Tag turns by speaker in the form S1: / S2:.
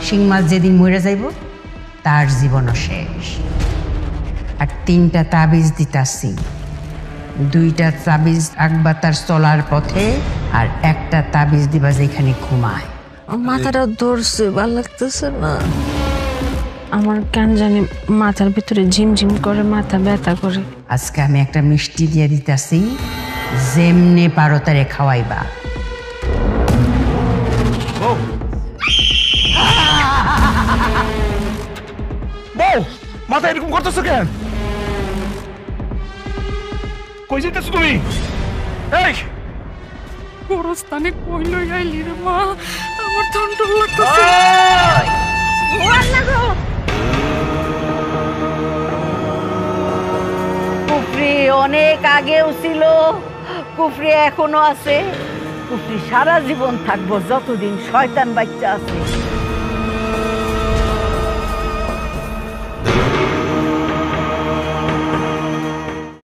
S1: শিং মাছ যেদিন মরে যাইব তার জীবনও শেষ। আর 3টা তাবিজ দিতাছি, 2টা তাবিজ আঁকবা তার চলার পথে, আর একটা তাবিজ দিবা যেখানে ঘুমায়।
S2: মাথাটা ধরছে, ভাল লাগতেছে না। আমার কেন জানি মাথার ভিতরে ঝিমঝিম করে, মাথা ব্যথা করে।
S1: আজকে আমি একটা মিষ্টি দিয়ে দিতাছি, যেমনে পারো তারে খাওয়াইবা।
S3: বউ, মাথা এরকম করতেছো কেন? কই যেতেছো তুমি? এই
S2: গোরস্থানে কই লই আইলি রে মা, আমার ঠান্ডা লাগতেছে।
S4: কুফরি অনেক আগেও ছিল, কুফরি এখনো আছে, কুফরি সারা জীবন থাকবো যতদিন শয়তান বাচ্চা আছে।